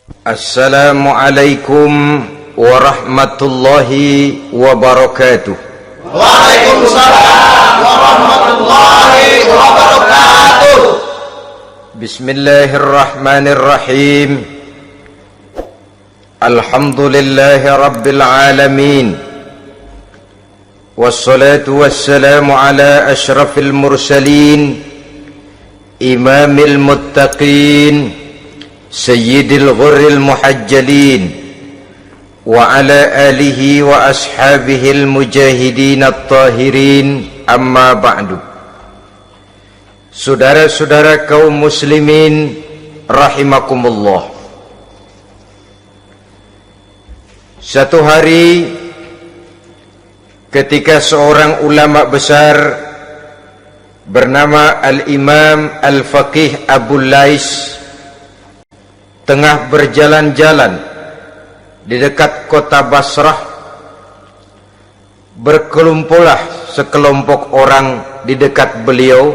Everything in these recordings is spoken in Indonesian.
Assalamualaikum warahmatullahi wabarakatuh. Waalaikumsalam warahmatullahi wabarakatuh. Bismillahirrahmanirrahim. Alhamdulillahi rabbil alamin. Wassalatu wassalamu ala ashrafil mursalin, imamil muttaqin, sayyidil ghurril muhajjalin, wa ala alihi wa ashabihil mujahidin at-tahirin, amma ba'du. Saudara-saudara kaum muslimin rahimakumullah. Satu hari ketika seorang ulama besar bernama Al-Imam Al-Faqih Abu Lais tengah berjalan-jalan di dekat kota Basrah, berkelumpulah sekelompok orang di dekat beliau.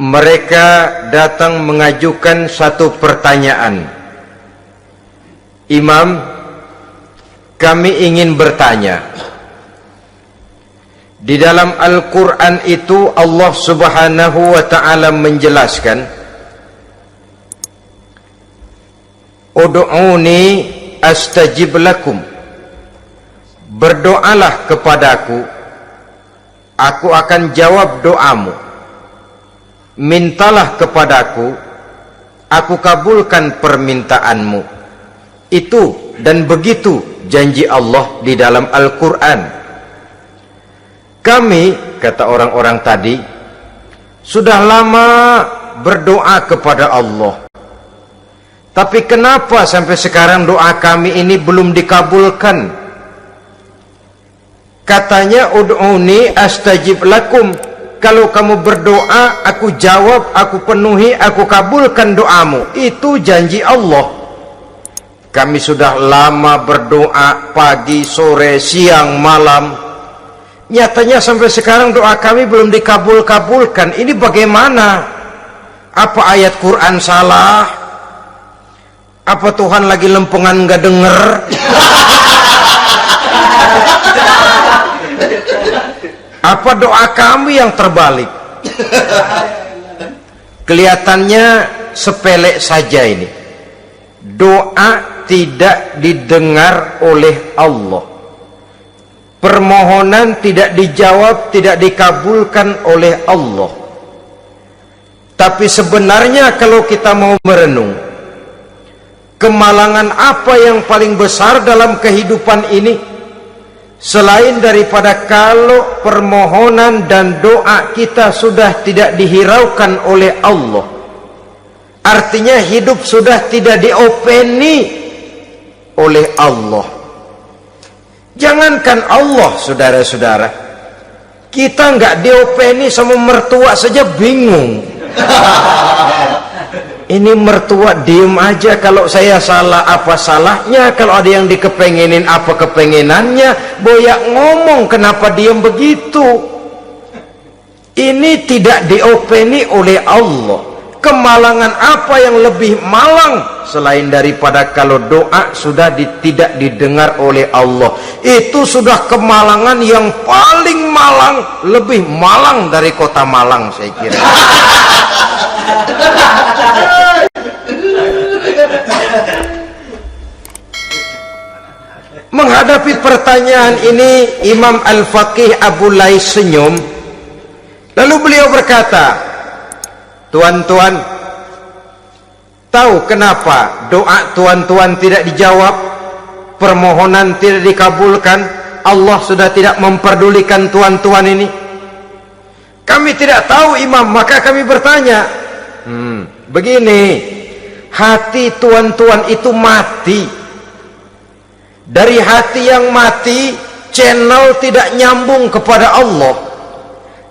Mereka datang mengajukan satu pertanyaan. Imam, kami ingin bertanya. Di dalam Al-Quran itu Allah Subhanahu wa ta'ala menjelaskan, Ud'uni astajib lakum. Berdoalah kepadaku, aku akan jawab doamu. Mintalah kepadaku, aku kabulkan permintaanmu. Itu dan begitu janji Allah di dalam Al-Quran. Kami, kata orang-orang tadi, sudah lama berdoa kepada Allah. Tapi kenapa sampai sekarang doa kami ini belum dikabulkan? Katanya, ud'uni astajib lakum. Kalau kamu berdoa, aku jawab, aku penuhi, aku kabulkan doamu. Itu janji Allah. Kami sudah lama berdoa pagi, sore, siang, malam. Nyatanya sampai sekarang doa kami belum dikabul-kabulkan. Ini bagaimana? Apa ayat Quran salah? Apa Tuhan lagi lempengan nggak denger? Apa doa kami yang terbalik? Kelihatannya sepele saja ini. Doa tidak didengar oleh Allah. Permohonan tidak dijawab, tidak dikabulkan oleh Allah. Tapi sebenarnya kalau kita mau merenung, kemalangan apa yang paling besar dalam kehidupan ini selain daripada kalau permohonan dan doa kita sudah tidak dihiraukan oleh Allah? Artinya hidup sudah tidak diopeni oleh Allah. Jangankan Allah, saudara-saudara, kita nggak diopeni sama mertua saja bingung. Ini mertua diem aja, kalau saya salah apa salahnya, kalau ada yang dikepengenin apa kepengenannya, boyak ngomong kenapa diem begitu. Ini tidak diopeni oleh Allah. Kemalangan apa yang lebih malang selain daripada kalau doa sudah tidak didengar oleh Allah? Itu sudah kemalangan yang paling malang, lebih malang dari kota Malang saya kira. Menghadapi pertanyaan ini, Imam Al-Faqih Abu Lais senyum. Lalu beliau berkata, tuan-tuan, tahu kenapa doa tuan-tuan tidak dijawab, permohonan tidak dikabulkan? Allah sudah tidak memperdulikan tuan-tuan ini. Kami tidak tahu, Imam, maka kami bertanya. Begini, hati tuan-tuan itu mati. Dari hati yang mati, channel tidak nyambung kepada Allah.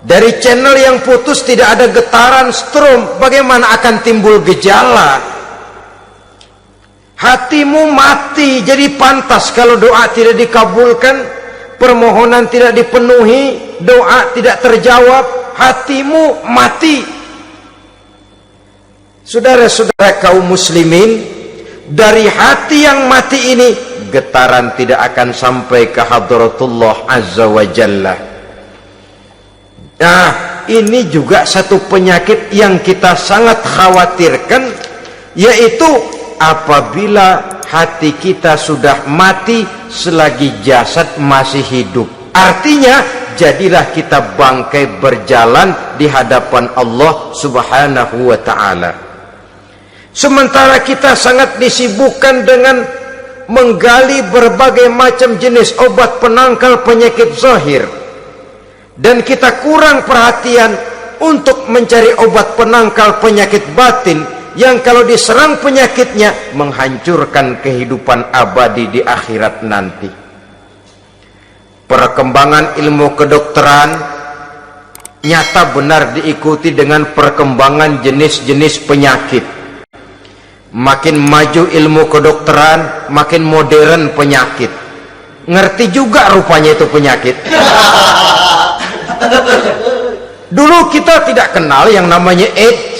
Dari channel yang putus tidak ada getaran strom, bagaimana akan timbul gejala? Hatimu mati, jadi pantas kalau doa tidak dikabulkan, permohonan tidak dipenuhi, doa tidak terjawab, hatimu mati. Saudara-saudara kaum muslimin dari hati yang mati ini, getaran tidak akan sampai ke hadratullah azza wa jalla. Nah, ini juga satu penyakit yang kita sangat khawatirkan, yaitu apabila hati kita sudah mati selagi jasad masih hidup. Artinya, jadilah kita bangkai berjalan di hadapan Allah subhanahu wa ta'ala. Sementara kita sangat disibukkan dengan menggali berbagai macam jenis obat penangkal penyakit zahir, dan kita kurang perhatian untuk mencari obat penangkal penyakit batin yang kalau diserang penyakitnya menghancurkan kehidupan abadi di akhirat nanti. Perkembangan ilmu kedokteran nyata benar diikuti dengan perkembangan jenis-jenis penyakit. Makin maju ilmu kedokteran, makin modern penyakit. Ngerti juga rupanya itu penyakit. Dulu kita tidak kenal yang namanya AIDS,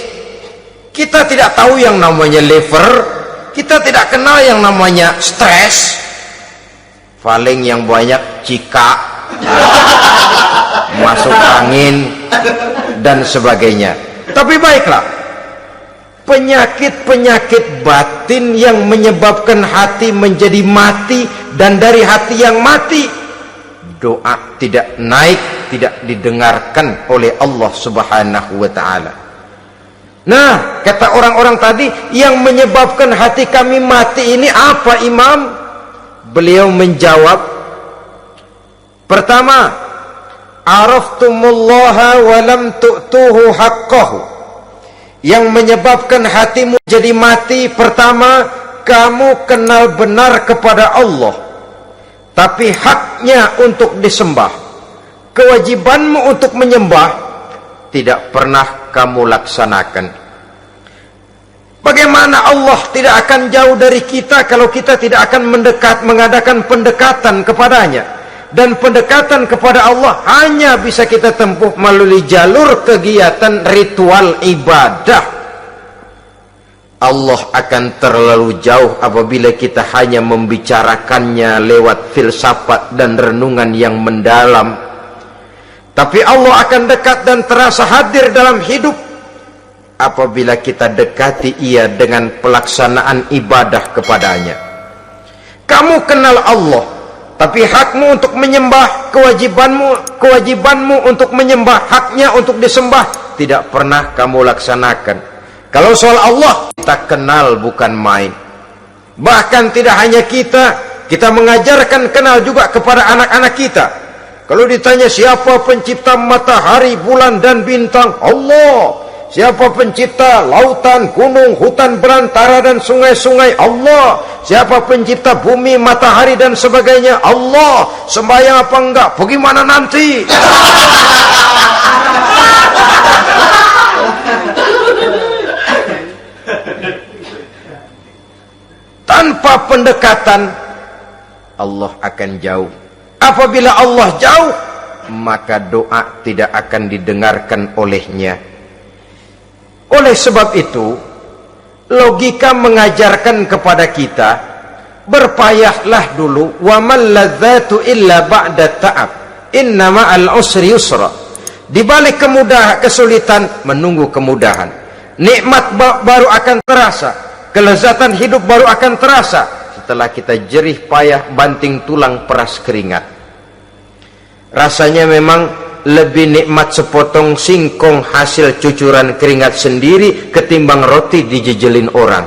kita tidak tahu yang namanya liver, kita tidak kenal yang namanya stres, paling yang banyak cika, masuk angin dan sebagainya. Tapi baiklah, penyakit-penyakit batin yang menyebabkan hati menjadi mati, dan dari hati yang mati doa tidak naik, tidak didengarkan oleh Allah subhanahu wa ta'ala. Nah, kata orang-orang tadi, yang menyebabkan hati kami mati ini apa, Imam? Beliau menjawab, pertama, araftumullaha wa lam tu'tuhu haqqahu. Yang menyebabkan hatimu jadi mati, pertama, kamu kenal benar kepada Allah, tapi haknya untuk disembah, kewajibanmu untuk menyembah, tidak pernah kamu laksanakan. Bagaimana Allah tidak akan jauh dari kita kalau kita tidak akan mengadakan pendekatan kepadanya? Dan pendekatan kepada Allah hanya bisa kita tempuh melalui jalur kegiatan ritual ibadah. Allah akan terlalu jauh apabila kita hanya membicarakannya lewat filsafat dan renungan yang mendalam. Tapi Allah akan dekat dan terasa hadir dalam hidup apabila kita dekati ia dengan pelaksanaan ibadah kepadanya. Kamu kenal Allah, tapi hakmu untuk menyembah, kewajibanmu untuk menyembah, haknya untuk disembah, tidak pernah kamu laksanakan. Kalau soal Allah, kita kenal bukan main. Bahkan tidak hanya kita mengajarkan kenal juga kepada anak-anak kita. Kalau ditanya siapa pencipta matahari, bulan dan bintang? Allah. Siapa pencipta lautan, gunung, hutan belantara dan sungai-sungai? Allah. Siapa pencipta bumi, matahari dan sebagainya? Allah. Sembahyang apa enggak? Bagaimana nanti? Tanpa pendekatan, Allah akan jauh. Apabila Allah jauh, maka doa tidak akan didengarkan olehnya. Oleh sebab itu, logika mengajarkan kepada kita, berpayahlah dulu, wa mal ladzatu illa ba'da ta'ab, inna ma'al usri yusra. Di balik kesulitan menunggu kemudahan. Nikmat baru akan terasa, kelezatan hidup baru akan terasa setelah kita jerih payah banting tulang peras keringat. Rasanya memang lebih nikmat sepotong singkong hasil cucuran keringat sendiri ketimbang roti dijejelin orang.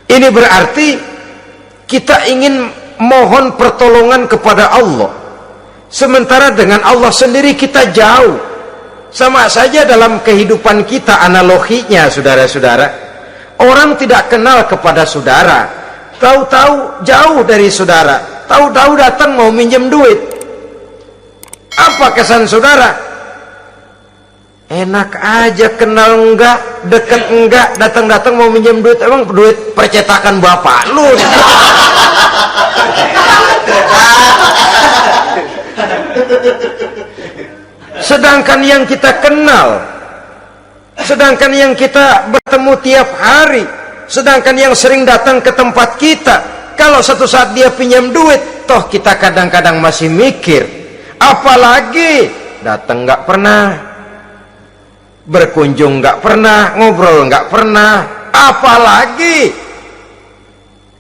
Ini berarti kita ingin mohon pertolongan kepada Allah, sementara dengan Allah sendiri kita jauh. Sama saja dalam kehidupan kita analoginya, saudara-saudara. Orang tidak kenal kepada saudara, tahu-tahu jauh dari saudara, tahu-tahu datang mau minjem duit. Apa kesan saudara? Enak aja, kenal enggak, deket enggak, datang-datang mau minjem duit. Emang duit percetakan bapak lu? Sedangkan yang kita kenal, sedangkan yang kita bertemu tiap hari, Sedangkan yang sering datang ke tempat kita, kalau satu saat dia pinjam duit, toh kita kadang-kadang masih mikir. Apalagi datang nggak pernah, berkunjung nggak pernah, ngobrol nggak pernah, apalagi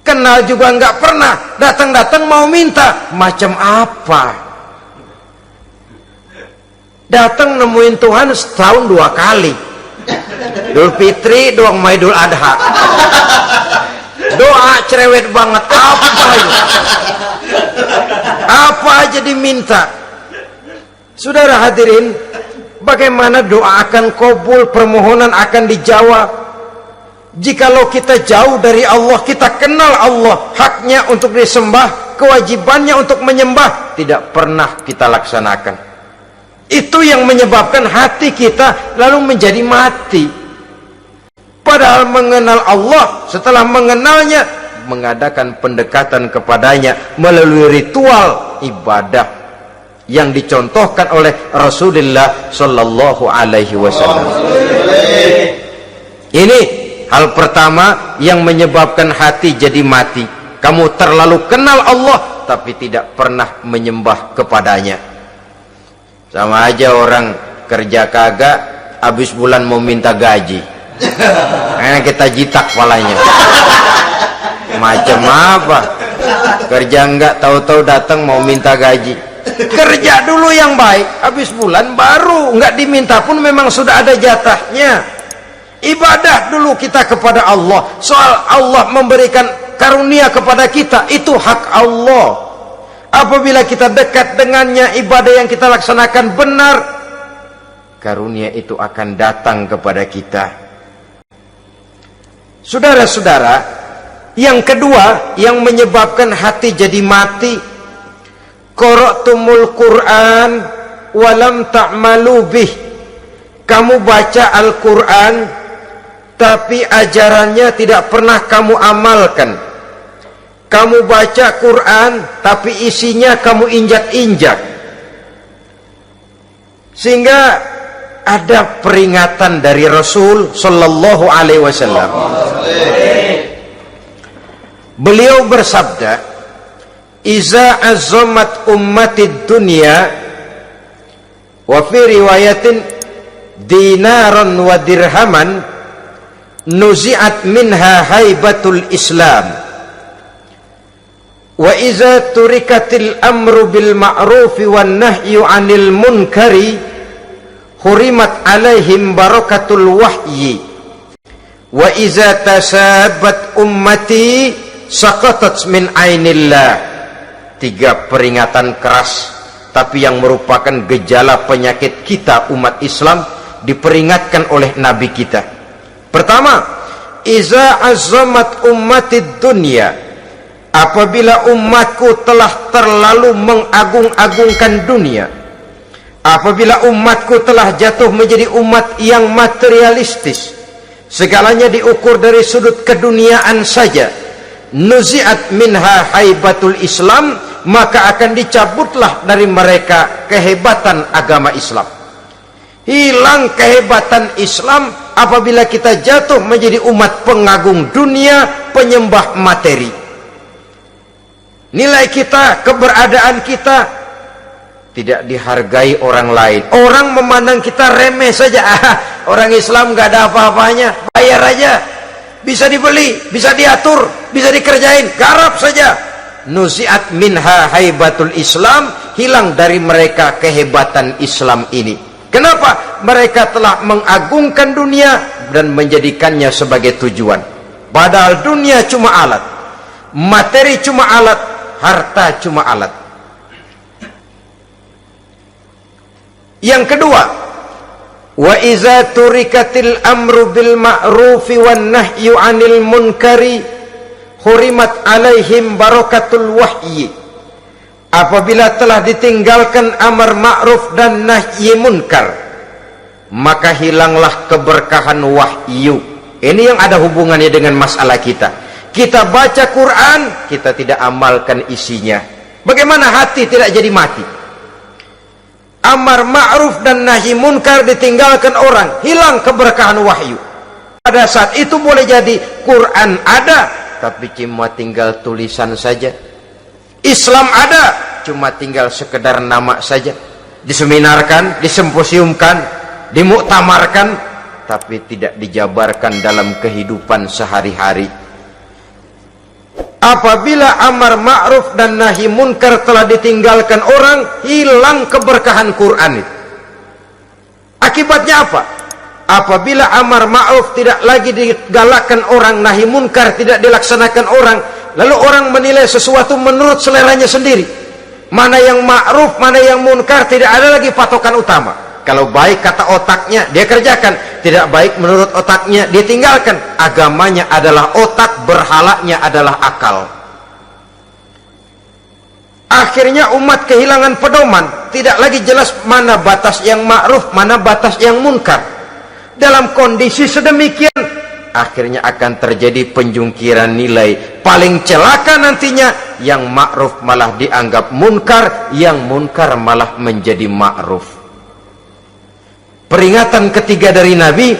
kenal juga nggak pernah, datang-datang mau minta. Macam apa? Datang nemuin Tuhan setahun 2 kali, Idul Fitri doang sama Idul Adha. Doa cerewet banget. Apa itu? Apa aja diminta. Saudara hadirin, bagaimana doa akan kabul, permohonan akan dijawab? Jikalau kita jauh dari Allah, kita kenal Allah, haknya untuk disembah, kewajibannya untuk menyembah, tidak pernah kita laksanakan. Itu yang menyebabkan hati kita lalu menjadi mati. Padahal mengenal Allah, setelah mengenalnya, mengadakan pendekatan kepadanya melalui ritual ibadah yang dicontohkan oleh Rasulullah Sallallahu Alaihi Wasallam. Ini hal pertama yang menyebabkan hati jadi mati. Kamu terlalu kenal Allah tapi tidak pernah menyembah kepadanya. Sama aja orang kerja kagak, habis bulan mau minta gaji. Karena kita jitak kepalanya. Macam apa? Kerja enggak, tahu-tahu datang mau minta gaji. Kerja dulu yang baik, habis bulan baru enggak diminta pun memang sudah ada jatahnya. Ibadah dulu kita kepada Allah. Soal Allah memberikan karunia kepada kita, itu hak Allah. Apabila kita dekat dengannya, ibadah yang kita laksanakan benar, karunia itu akan datang kepada kita. Saudara-saudara, yang kedua yang menyebabkan hati jadi mati, qara'tumul Qur'an walam ta'malu bih. Kamu baca Al-Quran tapi ajarannya tidak pernah kamu amalkan. Kamu baca Quran tapi isinya kamu injak-injak. Sehingga ada peringatan dari Rasul Sallallahu Alaihi Wasallam. Beliau bersabda, "Iza azzamat ummatid dunya wa fi riwayatin dinaran wa dirhaman nuzi'at minha haibatul Islam. Wa iza turikatil amru bil ma'rufi wan nahyu 'anil munkari hurimat 'alaihim barakatul wahyi. Wa iza tasabat ummati saqatat min ainillah." 3 peringatan keras tapi yang merupakan gejala penyakit kita umat Islam diperingatkan oleh Nabi kita. Pertama, iza azzamat ummatid dunya. Apabila umatku telah terlalu mengagung-agungkan dunia, apabila umatku telah jatuh menjadi umat yang materialistis, segalanya diukur dari sudut keduniaan saja, nuzi'at minha haibatul Islam, maka akan dicabutlah dari mereka kehebatan agama Islam. Hilang kehebatan Islam apabila kita jatuh menjadi umat pengagung dunia, penyembah materi. Nilai kita, keberadaan kita tidak dihargai orang lain. Orang memandang kita remeh saja. Orang Islam gak ada apa-apanya, bayar aja, bisa dibeli, bisa diatur, bisa dikerjain, garap saja. Nuzi'at minha haibatul Islam, hilang dari mereka kehebatan Islam ini. Kenapa? Mereka telah mengagungkan dunia dan menjadikannya sebagai tujuan. Padahal dunia cuma alat, materi cuma alat, harta cuma alat. Yang kedua, wa iza turikatil amru bil ma'rufi wan nahyu 'anil munkari hurimat 'alaihim barakatul wahyi. Apabila telah ditinggalkan amar ma'ruf dan nahi munkar, maka hilanglah keberkahan wahyu. Ini yang ada hubungannya dengan masalah kita. Kita baca Quran, kita tidak amalkan isinya. Bagaimana hati tidak jadi mati? Amar ma'ruf dan nahi munkar ditinggalkan orang, hilang keberkahan wahyu. pada saat itu boleh jadi Quran ada, tapi cuma tinggal tulisan saja. Islam ada, cuma tinggal sekedar nama saja. Diseminarkan, disimposiumkan, dimuktamarkan, tapi tidak dijabarkan dalam kehidupan sehari-hari. Apabila amar ma'ruf dan nahi munkar telah ditinggalkan orang, hilang keberkahan Quran itu. Akibatnya apa? Apabila amar ma'ruf tidak lagi digalakkan orang, nahi munkar tidak dilaksanakan orang, lalu orang menilai sesuatu menurut seleranya sendiri. Mana yang ma'ruf, mana yang munkar, tidak ada lagi patokan utama. Kalau baik kata otaknya, dia kerjakan. Tidak baik menurut otaknya, dia tinggalkan. Agamanya adalah otak, berhalanya adalah akal. Akhirnya umat kehilangan pedoman. Tidak lagi jelas mana batas yang ma'ruf, mana batas yang munkar. Dalam kondisi sedemikian, akhirnya akan terjadi penjungkiran nilai. Paling celaka nantinya, yang ma'ruf malah dianggap munkar, yang munkar malah menjadi ma'ruf. Peringatan ketiga dari Nabi,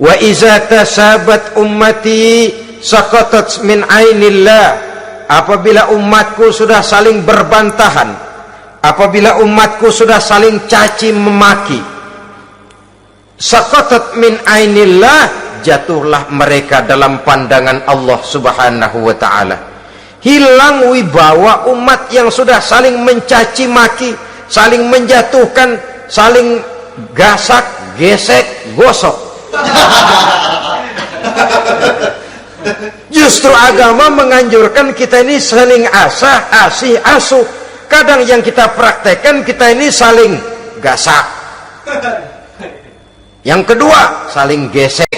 wa iza tasabat ummati saqatat min ainillah. Apabila umatku sudah saling berbantahan, apabila umatku sudah saling caci memaki, saqatat min ainillah, jatuhlah mereka dalam pandangan Allah Subhanahu wa ta'ala. Hilang wibawa umat yang sudah saling mencaci maki, saling menjatuhkan, saling gasak, gesek, gosok. Justru agama menganjurkan kita ini saling asah, asih, asuh. Kadang yang kita praktekkan, kita ini saling gasak. Yang kedua, saling gesek.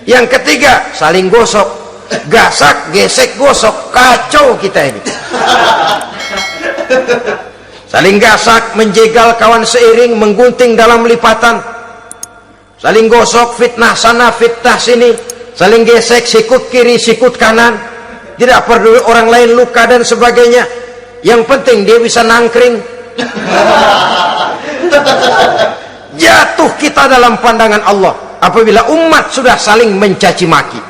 Yang ketiga, saling gosok. Gasak, gesek, gosok, kacau kita ini. Saling gasak, menjegal kawan seiring, menggunting dalam lipatan. Saling gosok, fitnah sana, fitnah sini. Saling gesek, sikut kiri, sikut kanan. Tidak peduli orang lain luka dan sebagainya. Yang penting dia bisa nangkring. Jatuh kita dalam pandangan Allah apabila umat sudah saling mencaci maki.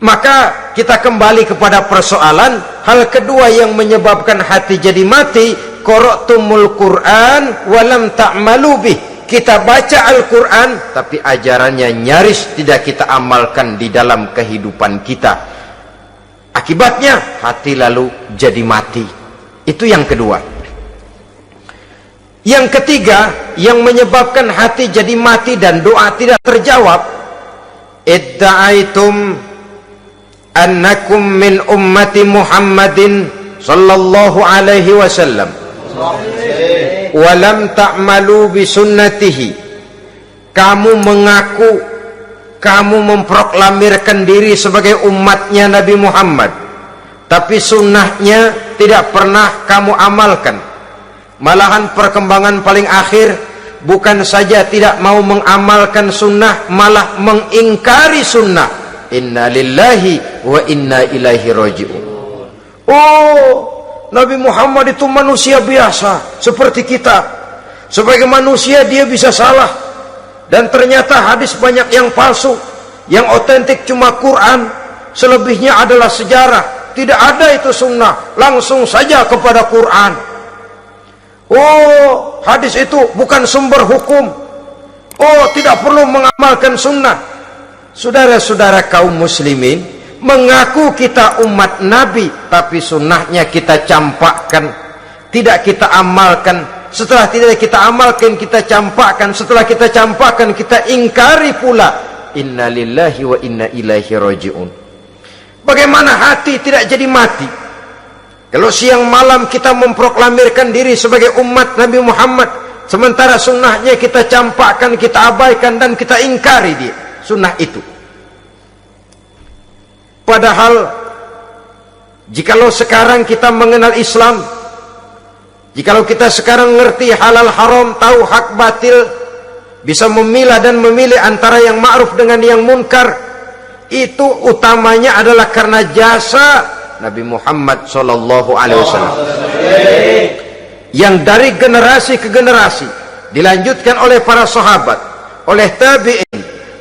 Maka kita kembali kepada persoalan hal kedua yang menyebabkan hati jadi mati, qara'tumul Qur'an walam ta'malu bih. Kita baca Al-Qur'an tapi ajarannya nyaris tidak kita amalkan di dalam kehidupan kita. Akibatnya hati lalu jadi mati. Itu yang kedua. Yang ketiga yang menyebabkan hati jadi mati dan doa tidak terjawab, idda'aitum annakum min ummati Muhammadin sallallahu alaihi wasallam wa lam ta'malu bi sunnatihi. Kamu mengaku, kamu memproklamirkan diri sebagai umatnya Nabi Muhammad, tapi sunnahnya tidak pernah kamu amalkan. Malahan perkembangan paling akhir bukan saja tidak mau mengamalkan sunnah, malah mengingkari sunnah. Inna lillahi wa inna ilaihi raji'un. Oh, Nabi Muhammad itu manusia biasa seperti kita. Sebagai manusia dia bisa salah. Dan ternyata hadis banyak yang palsu. Yang otentik cuma Quran, selebihnya adalah sejarah. Tidak ada itu sunnah, langsung saja kepada Quran. Oh, hadis itu bukan sumber hukum. Oh, tidak perlu mengamalkan sunnah. Saudara-saudara kaum muslimin, mengaku kita umat Nabi, tapi sunnahnya kita campakkan, tidak kita amalkan. Setelah tidak kita amalkan, kita campakkan. Setelah kita campakkan, kita ingkari pula. Inna lillahi wa inna ilaihi raji'un. Bagaimana hati tidak jadi mati? Kalau siang malam kita memproklamirkan diri sebagai umat Nabi Muhammad, sementara sunnahnya kita campakkan, kita abaikan, dan kita ingkari dia, sunnah itu. Padahal jikalau sekarang kita mengenal Islam, jikalau kita sekarang ngerti halal haram, tahu hak batil, bisa memilah dan memilih antara yang ma'ruf dengan yang munkar, itu utamanya adalah karena jasa Nabi Muhammad sallallahu alaihi wasallam yang dari generasi ke generasi dilanjutkan oleh para sahabat, oleh tabi'in,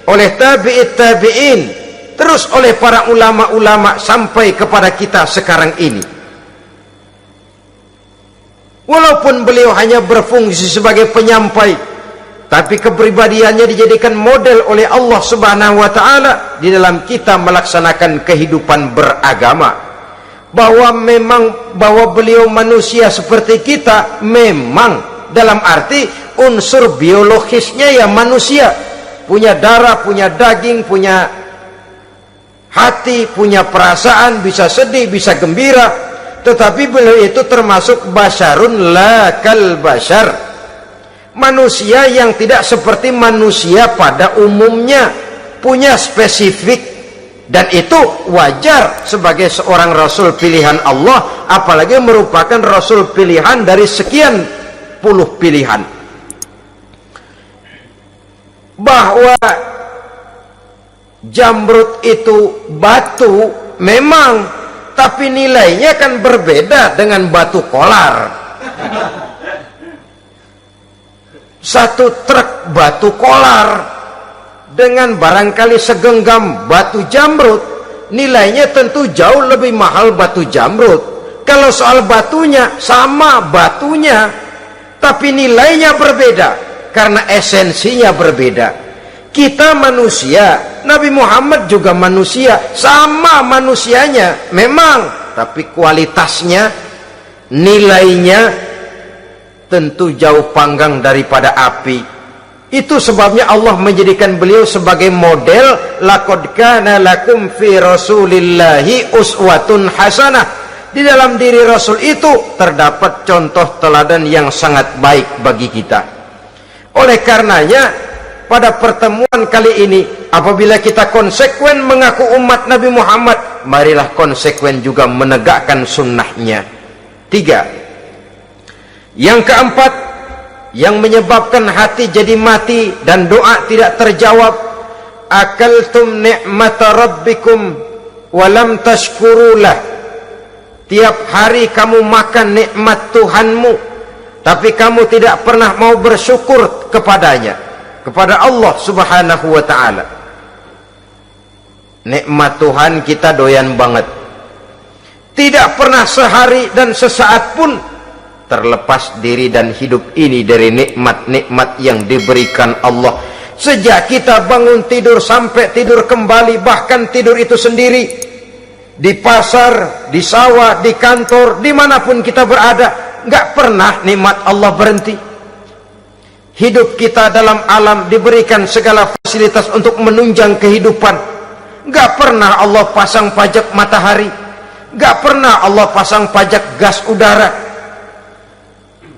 oleh tabi'it tabi'in, terus oleh para ulama-ulama sampai kepada kita sekarang ini. Walaupun beliau hanya berfungsi sebagai penyampai, tapi kepribadiannya dijadikan model oleh Allah Subhanahu wa taala di dalam kita melaksanakan kehidupan beragama. Bahwa beliau manusia seperti kita, memang dalam arti unsur biologisnya ya manusia, punya darah, punya daging, punya hati, punya perasaan, bisa sedih, bisa gembira, tetapi beliau itu termasuk basyarun la kal basyar, manusia yang tidak seperti manusia pada umumnya, punya spesifik. Dan itu wajar sebagai seorang Rasul pilihan Allah, apalagi merupakan Rasul pilihan dari sekian puluh pilihan. Bahwa jamrud itu batu memang, tapi nilainya kan berbeda dengan batu kolar. Satu truk batu kolar dengan barangkali segenggam batu jamrud, nilainya tentu jauh lebih mahal batu jamrud. Kalau soal batunya, sama batunya, tapi nilainya berbeda karena esensinya berbeda. Kita manusia, Nabi Muhammad juga manusia, sama manusianya memang, tapi kualitasnya, nilainya tentu jauh panggang daripada api. Itu sebabnya Allah menjadikan beliau sebagai model. Laqad kana lakum fi rasulillahi uswatun hasanah. Di dalam diri Rasul itu terdapat contoh teladan yang sangat baik bagi kita. Oleh karenanya, pada pertemuan kali ini, apabila kita konsekuen mengaku umat Nabi Muhammad, marilah konsekuen juga menegakkan sunnahnya. 3. Yang keempat, yang menyebabkan hati jadi mati dan doa tidak terjawab, akaltum ni'mata rabbikum walam tashkurulah. Tiap hari kamu makan nikmat Tuhanmu, tapi kamu tidak pernah mau bersyukur kepadanya, kepada Allah Subhanahu wa ta'ala. Nikmat Tuhan kita doyan banget, tidak pernah sehari dan sesaat pun terlepas diri dan hidup ini dari nikmat-nikmat yang diberikan Allah. Sejak kita bangun tidur sampai tidur kembali, bahkan tidur itu sendiri, di pasar, di sawah, di kantor, dimanapun kita berada, nggak pernah nikmat Allah berhenti. Hidup kita dalam alam diberikan segala fasilitas untuk menunjang kehidupan. Nggak pernah Allah pasang pajak matahari, nggak pernah Allah pasang pajak gas udara.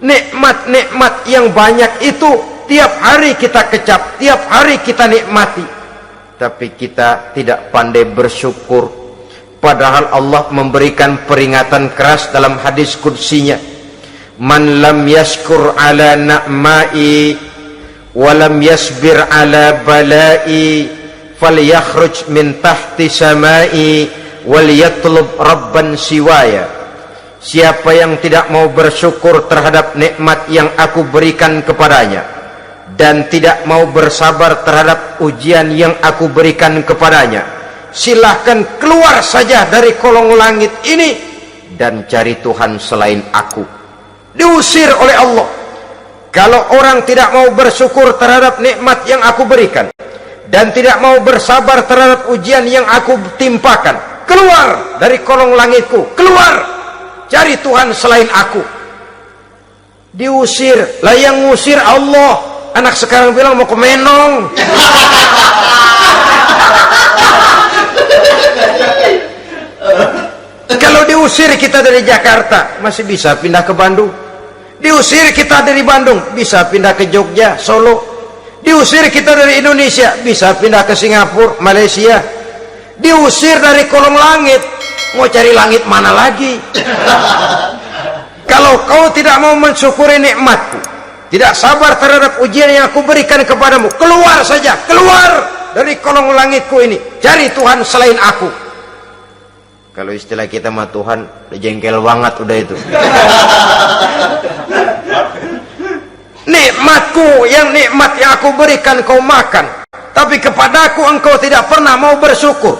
Nikmat-nikmat yang banyak itu tiap hari kita kecap, tiap hari kita nikmati, tapi kita tidak pandai bersyukur. Padahal Allah memberikan peringatan keras dalam hadis qudsinya, man lam yashkur ala na'mai wa lam yasbir ala balai falyakhruj min tahti samai wal yatlub rabban siwaya. Siapa yang tidak mau bersyukur terhadap nikmat yang aku berikan kepadanya dan tidak mau bersabar terhadap ujian yang aku berikan kepadanya, silahkan keluar saja dari kolong langit ini dan cari Tuhan selain aku. Diusir oleh Allah. Kalau orang tidak mau bersyukur terhadap nikmat yang aku berikan dan tidak mau bersabar terhadap ujian yang aku timpakan, keluar dari kolong langitku, keluar, cari Tuhan selain aku. Diusir. Lah yang ngusir Allah. Anak sekarang bilang mau ke Menong. Kalau diusir kita dari Jakarta, masih bisa pindah ke Bandung. Diusir kita dari Bandung, bisa pindah ke Jogja, Solo. Diusir kita dari Indonesia, bisa pindah ke Singapura, Malaysia. Diusir dari kolong langit, mau cari langit mana lagi? Kalau kau tidak mau mensyukuri nikmatku, tidak sabar terhadap ujian yang aku berikan kepadamu, keluar saja, keluar dari kolong langitku ini, cari Tuhan selain aku. Kalau istilah kita mah Tuhan udah jengkel banget udah itu. Nikmatku, yang nikmat yang aku berikan kau makan, tapi kepadaku engkau tidak pernah mau bersyukur.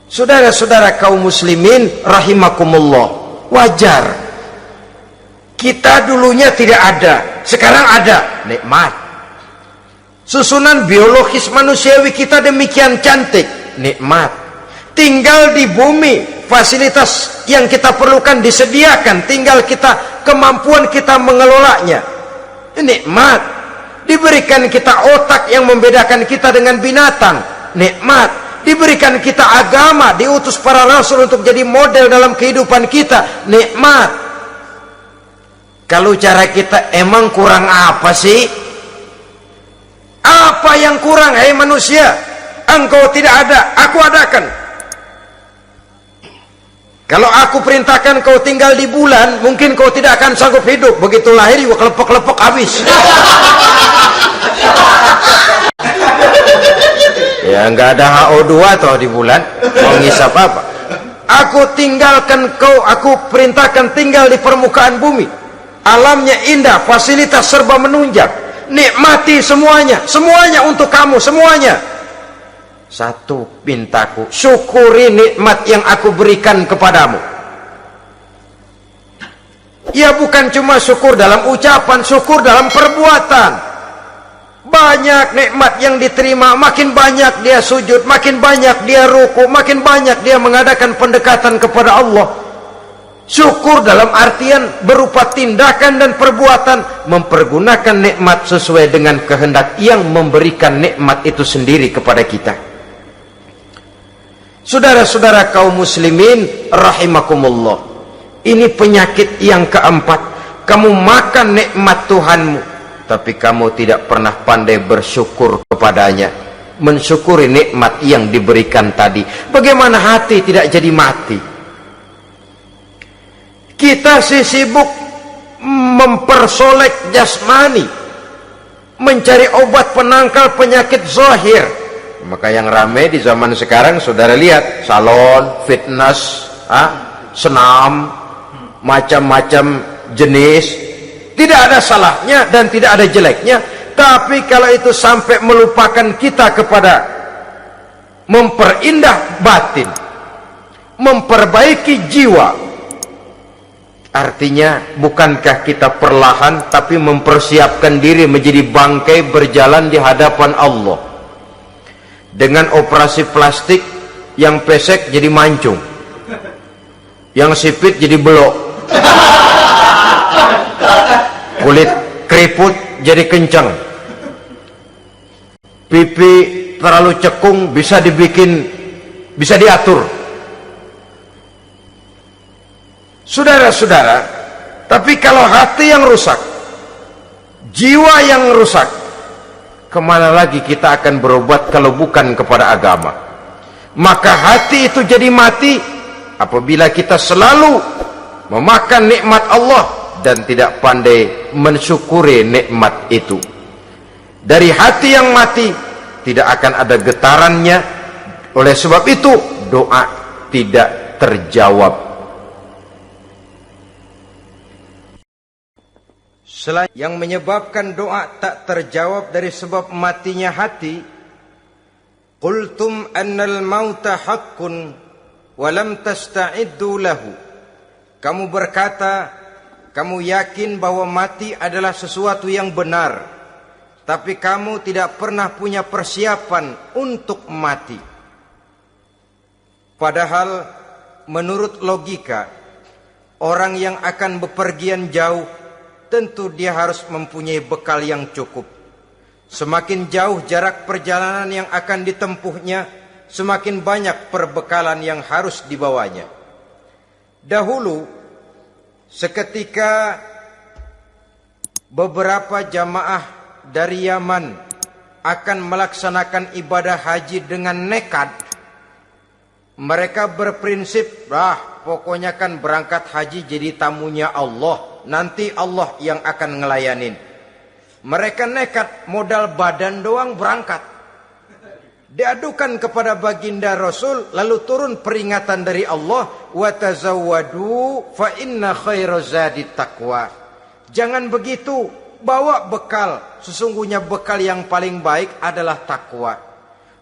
Saudara-saudara kaum muslimin rahimakumullah, wajar. Kita dulunya tidak ada, sekarang ada, nikmat. Susunan biologis manusiawi kita demikian cantik, nikmat. Tinggal di bumi, fasilitas yang kita perlukan disediakan, tinggal kemampuan kita mengelolanya, nikmat. Diberikan kita otak yang membedakan kita dengan binatang, nikmat. Diberikan kita agama, diutus para rasul untuk jadi model dalam kehidupan kita, nikmat. Kalau cara kita emang kurang apa sih? Apa yang kurang, hai manusia? Engkau tidak ada, aku adakan. Kalau aku perintahkan kau tinggal di bulan, mungkin kau tidak akan sanggup hidup. Begitu lahir juga kelepek-kelepek habis. Ya nggak ada HO2 toh di bulan, mau ngisap apa? Aku tinggalkan kau, aku perintahkan tinggal di permukaan bumi. Alamnya indah, fasilitas serba menunjang. Nikmati semuanya, semuanya untuk kamu, semuanya. Satu pintaku, syukuri nikmat yang aku berikan kepadamu. Ya bukan cuma syukur dalam ucapan, syukur dalam perbuatan. Banyak nikmat yang diterima, makin banyak dia sujud, makin banyak dia ruku, makin banyak dia mengadakan pendekatan kepada Allah. Syukur dalam artian berupa tindakan dan perbuatan, mempergunakan nikmat sesuai dengan kehendak yang memberikan nikmat itu sendiri kepada kita. Saudara-saudara kaum muslimin rahimakumullah, ini penyakit yang keempat. Kamu makan nikmat Tuhanmu, tapi kamu tidak pernah pandai bersyukur kepadanya, mensyukuri nikmat yang diberikan tadi. Bagaimana hati tidak jadi mati? Kita sibuk mempersolek jasmani, mencari obat penangkal penyakit zahir. Maka yang ramai di zaman sekarang, saudara lihat, salon, fitness, senam, macam-macam jenis. Tidak ada salahnya dan tidak ada jeleknya. Tapi kalau itu sampai melupakan kita kepada memperindah batin, memperbaiki jiwa, artinya bukankah kita perlahan tapi mempersiapkan diri menjadi bangkai berjalan di hadapan Allah? Dengan operasi plastik, yang pesek jadi mancung, yang sipit jadi belok, kulit keriput jadi kencang, pipi terlalu cekung bisa diatur. Saudara-saudara, tapi kalau hati yang rusak, jiwa yang rusak, kemana lagi kita akan berobat kalau bukan kepada agama? Maka hati itu jadi mati apabila kita selalu memakan nikmat Allah dan tidak pandai mensyukuri nikmat itu. Dari hati yang mati tidak akan ada getarannya. Oleh sebab itu doa tidak terjawab. Selain yang menyebabkan doa tak terjawab dari sebab matinya hati, qultum annal mauta haqqun wa lam tasta'iddu lahu. Kamu berkata, kamu yakin bahwa mati adalah sesuatu yang benar, tapi kamu tidak pernah punya persiapan untuk mati. Padahal menurut logika, orang yang akan bepergian jauh tentu dia harus mempunyai bekal yang cukup. Semakin jauh jarak perjalanan yang akan ditempuhnya, semakin banyak perbekalan yang harus dibawanya. Dahulu, seketika beberapa jamaah dari Yaman akan melaksanakan ibadah haji dengan nekat, mereka berprinsip, pokoknya kan berangkat haji jadi tamunya Allah, nanti Allah yang akan ngelayanin. Mereka nekat, modal badan doang berangkat. Diadukan kepada baginda Rasul, lalu turun peringatan dari Allah, wa tazawwadu fa inna khairaz zadi taqwa. Jangan begitu, bawa bekal. Sesungguhnya bekal yang paling baik adalah takwa.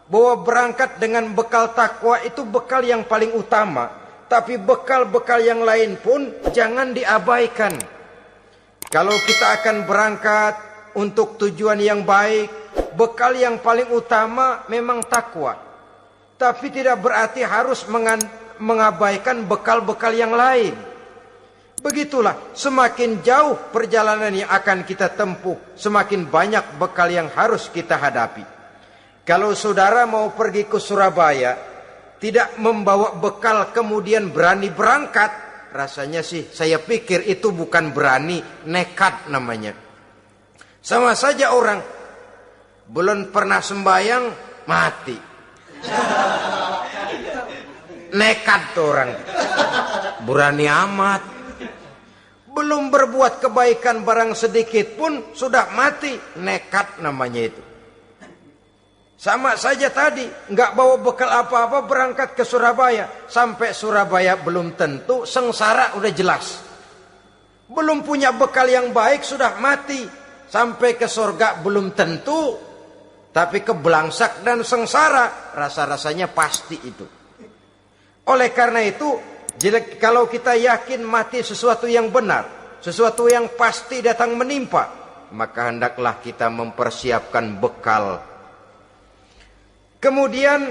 Bahwa berangkat dengan bekal takwa itu bekal yang paling utama. Tapi bekal-bekal yang lain pun jangan diabaikan. Kalau kita akan berangkat untuk tujuan yang baik, bekal yang paling utama memang takwa. Tapi tidak berarti harus mengabaikan bekal-bekal yang lain. Begitulah, semakin jauh perjalanan yang akan kita tempuh, semakin banyak bekal yang harus kita hadapi. Kalau saudara mau pergi ke Surabaya, tidak membawa bekal kemudian berani berangkat, rasanya sih saya pikir itu bukan berani, nekat namanya. Sama saja orang belum pernah sembahyang mati. Nekat tuh orang. Berani amat. Belum berbuat kebaikan barang sedikit pun sudah mati. Nekat namanya itu. Sama saja tadi, nggak bawa bekal apa-apa berangkat ke Surabaya. Sampai Surabaya belum tentu, sengsara udah jelas. Belum punya bekal yang baik sudah mati. Sampai ke surga belum tentu. Tapi kebelangsak dan sengsara, rasa-rasanya pasti itu. Oleh karena itu, kalau kita yakin mati sesuatu yang benar, sesuatu yang pasti datang menimpa, maka hendaklah kita mempersiapkan bekal. Kemudian,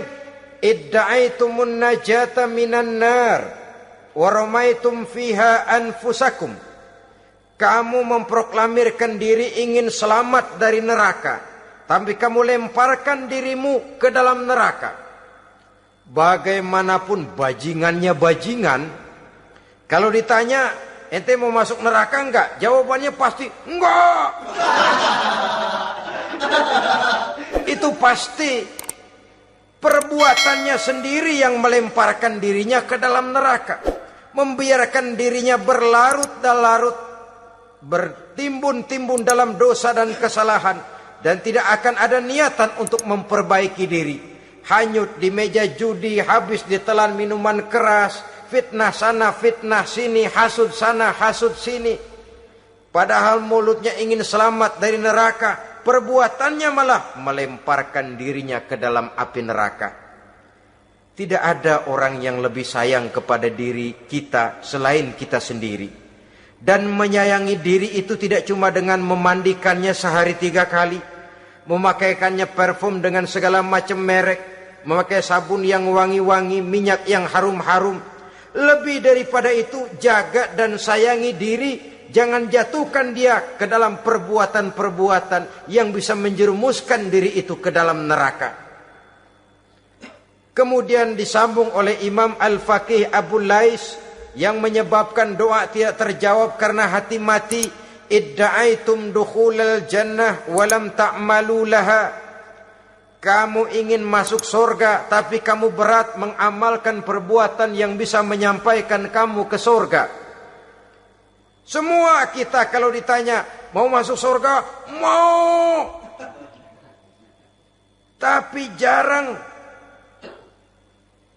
idda'aitumun najata minan nar, wa ramaitum fiha anfusakum. Kamu memproklamirkan diri ingin selamat dari neraka, tapi kamu lemparkan dirimu ke dalam neraka. Bagaimanapun bajingannya bajingan, kalau ditanya, ente mau masuk neraka enggak? Jawabannya pasti enggak. Itu pasti perbuatannya sendiri yang melemparkan dirinya ke dalam neraka. Membiarkan dirinya berlarut-larut, bertimbun-timbun dalam dosa dan kesalahan. Dan tidak akan ada niatan untuk memperbaiki diri. Hanyut di meja judi, habis ditelan minuman keras, fitnah sana, fitnah sini, hasud sana, hasud sini. Padahal mulutnya ingin selamat dari neraka, perbuatannya malah melemparkan dirinya ke dalam api neraka. Tidak ada orang yang lebih sayang kepada diri kita selain kita sendiri. Dan menyayangi diri itu tidak cuma dengan memandikannya sehari 3 kali, memakaikannya parfum dengan segala macam merek, memakai sabun yang wangi-wangi, minyak yang harum-harum. Lebih daripada itu, jaga dan sayangi diri. Jangan jatuhkan dia ke dalam perbuatan-perbuatan yang bisa menjerumuskan diri itu ke dalam neraka. Kemudian disambung oleh Imam Al-Faqih Abu Lais yang menyebabkan doa tidak terjawab karena hati mati. Idda'aitum dukhulal jannah walam ta'malu laha. Kamu ingin masuk surga, tapi kamu berat mengamalkan perbuatan yang bisa menyampaikan kamu ke surga. Semua kita kalau ditanya, mau masuk surga? Mau. Tapi jarang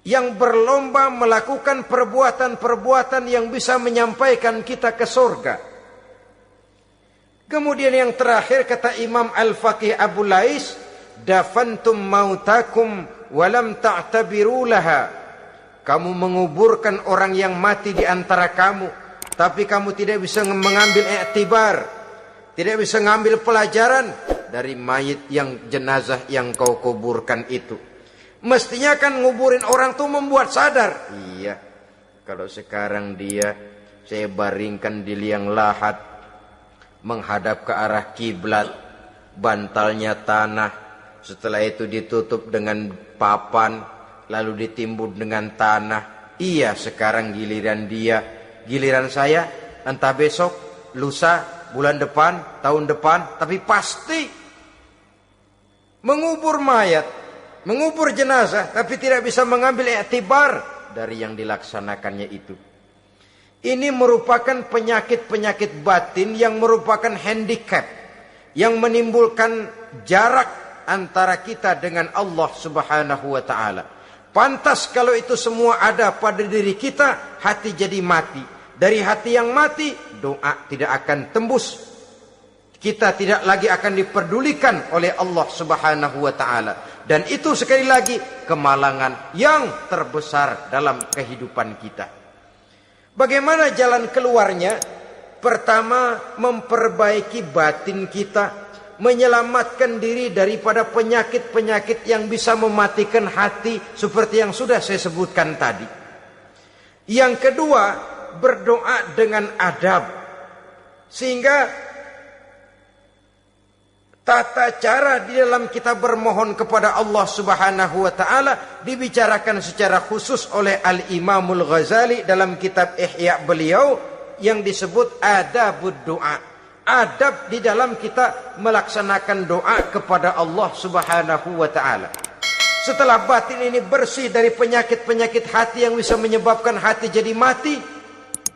yang berlomba melakukan perbuatan-perbuatan yang bisa menyampaikan kita ke surga. Kemudian yang terakhir kata Imam Al-Faqih Abu Lais, dafantum mautakum walam ta'tabiru laha. Kamu menguburkan orang yang mati di antara kamu, tapi kamu tidak bisa mengambil iktibar, tidak bisa mengambil pelajaran dari mayit yang jenazah yang kau kuburkan itu. Mestinya kan nguburin orang tuh membuat sadar. Iya, kalau sekarang dia saya baringkan di liang lahat, menghadap ke arah kiblat, bantalnya tanah. Setelah itu ditutup dengan papan, lalu ditimbun dengan tanah. Iya, sekarang giliran dia. Giliran saya, entah besok, lusa, bulan depan, tahun depan. Tapi pasti mengubur mayat, mengubur jenazah, tapi tidak bisa mengambil iktibar dari yang dilaksanakannya itu. Ini merupakan penyakit-penyakit batin yang merupakan handicap, yang menimbulkan jarak antara kita dengan Allah Subhanahu wa ta'ala. Pantas kalau itu semua ada pada diri kita, hati jadi mati. Dari hati yang mati, doa tidak akan tembus. kita tidak lagi akan diperdulikan oleh Allah Subhanahu wa taala. Dan itu sekali lagi kemalangan yang terbesar dalam kehidupan kita. Bagaimana jalan keluarnya? Pertama, memperbaiki batin kita, menyelamatkan diri daripada penyakit-penyakit yang bisa mematikan hati seperti yang sudah saya sebutkan tadi. Yang kedua, berdoa dengan adab, sehingga tata cara di dalam kita bermohon kepada Allah Subhanahu wa taala dibicarakan secara khusus oleh Al-Imamul Ghazali dalam kitab Ihya beliau yang disebut adabud doa. Adab di dalam kita melaksanakan doa kepada Allah Subhanahu wa taala. Setelah batin ini bersih dari penyakit-penyakit hati yang bisa menyebabkan hati jadi mati,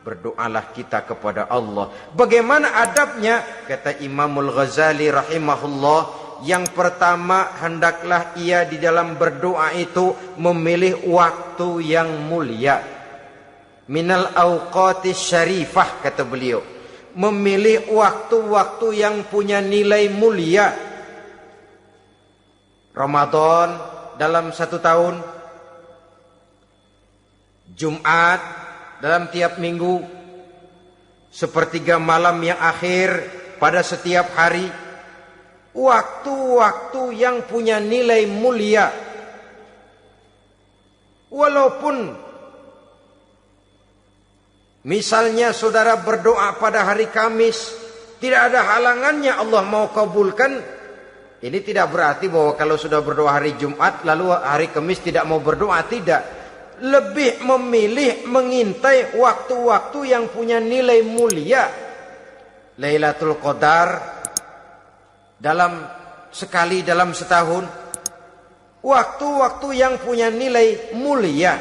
berdoalah kita kepada Allah. Bagaimana adabnya? Kata Imamul Ghazali rahimahullah, yang pertama hendaklah ia di dalam berdoa itu memilih waktu yang mulia. Minal awqatis syarifah, kata beliau. Memilih waktu-waktu yang punya nilai mulia. Ramadan dalam 1 tahun, Jumat dalam tiap minggu, sepertiga malam yang akhir pada setiap hari. Waktu-waktu yang punya nilai mulia. Walaupun misalnya saudara berdoa pada hari Kamis, tidak ada halangannya Allah mau kabulkan. Ini tidak berarti bahwa kalau sudah berdoa hari Jumat lalu hari Kamis tidak mau berdoa, tidak. Lebih memilih mengintai waktu-waktu yang punya nilai mulia. Lailatul Qadar sekali dalam setahun. Waktu-waktu yang punya nilai mulia.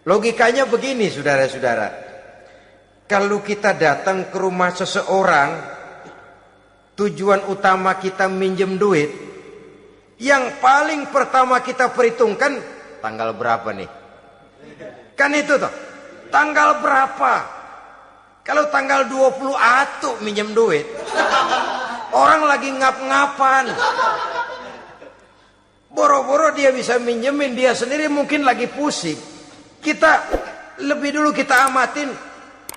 Logikanya begini, saudara-saudara. Kalau kita datang ke rumah seseorang, tujuan utama kita minjem duit, yang paling pertama kita perhitungkan tanggal berapa nih? Kan itu toh, tanggal berapa? Kalau tanggal 20 atuh minjem duit, orang lagi ngap-ngapan, boro-boro dia bisa minjemin, dia sendiri mungkin lagi pusing. Kita lebih dulu kita amatin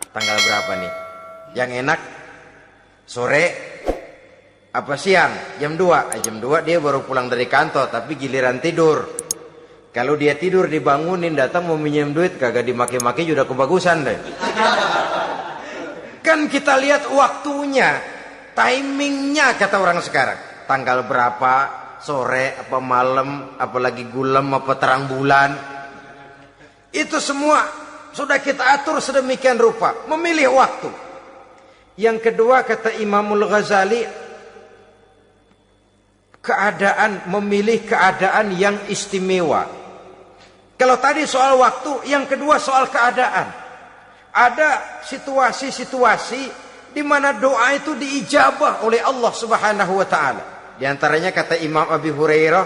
tanggal berapa nih? Yang enak sore apa siang? Jam 2. Jam 2 dia baru pulang dari kantor, tapi giliran tidur. Kalau dia tidur dibangunin, datang mau minjem duit, kagak dimaki-maki sudah kebagusan deh. Kan kita lihat waktunya, timingnya kata orang sekarang. Tanggal berapa, sore apa malam, apalagi gulem apa terang bulan. Itu semua sudah kita atur sedemikian rupa, memilih waktu. Yang kedua kata Imamul Ghazali, memilih keadaan yang istimewa. Kalau tadi soal waktu, yang kedua soal keadaan. Ada situasi-situasi di mana doa itu diijabah oleh Allah Subhanahu wa taala. Di antaranya kata Imam Abi Hurairah,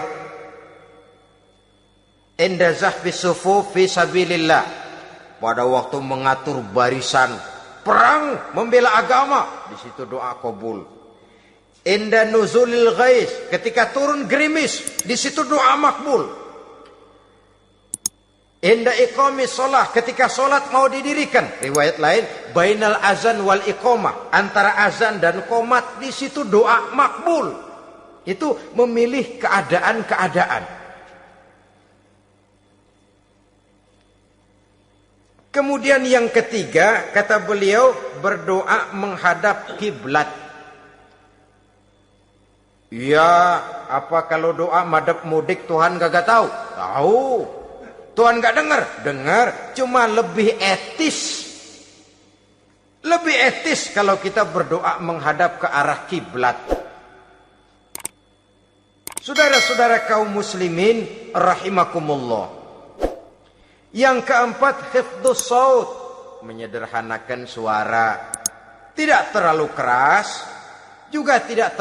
"Inda zahfis sufuf fi sabilillah." Pada waktu mengatur barisan perang membela agama, di situ doa kabul. Inda nuzulil ghais, ketika turun gerimis, di situ doa makbul. Inda iqamis shalah, ketika salat mau didirikan, riwayat lain bainal azan wal iqamah, antara azan dan qomat, di situ doa makbul. Itu memilih keadaan-keadaan. Kemudian yang ketiga kata beliau, berdoa menghadap kiblat. Ya, apa kalau doa madhab mudik Tuhan kagak tahu? Tahu. Tuhan gak dengar? Dengar, cuma lebih etis. Lebih etis kalau kita berdoa menghadap ke arah kiblat. Saudara-saudara kaum muslimin rahimakumullah. Yang keempat, hifdzus shaut, menyederhanakan suara. Tidak terlalu keras, juga tidak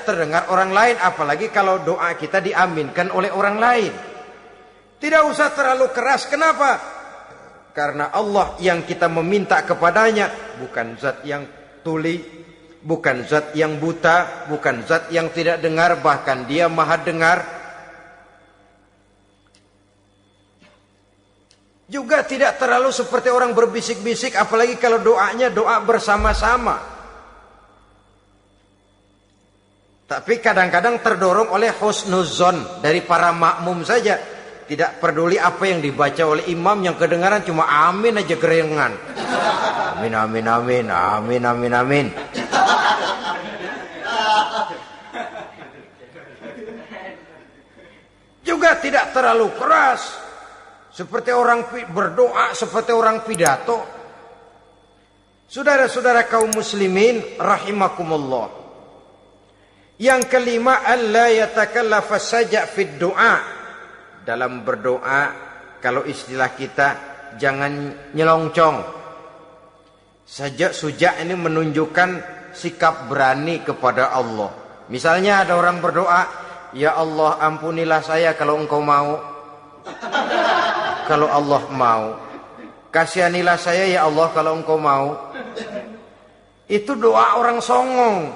terdengar orang lain, apalagi kalau doa kita diaminkan oleh orang lain. Tidak usah terlalu keras. Kenapa? Karena Allah yang kita meminta kepadanya bukan zat yang tuli, bukan zat yang buta, bukan zat yang tidak dengar, bahkan dia maha dengar. Juga tidak terlalu seperti orang berbisik-bisik, apalagi kalau doanya doa bersama-sama. Tapi kadang-kadang terdorong oleh husnuzon dari para makmum saja. Tidak peduli apa yang dibaca oleh imam, yang kedengaran cuma amin aja gerengan. Amin, amin, amin, amin, amin, amin. Juga tidak terlalu keras, seperti orang berdoa, seperti orang pidato. Saudara-saudara kaum muslimin rahimakumullah. Yang kelima, alla yatakallafa saja' fid du'a. Dalam berdoa, kalau istilah kita, jangan nyelongcong. Suja' ini menunjukkan sikap berani kepada Allah. Misalnya ada orang berdoa, ya Allah ampunilah saya kalau engkau mau. Kalau Allah mau. Kasihanilah saya ya Allah kalau engkau mau. Itu doa orang songong.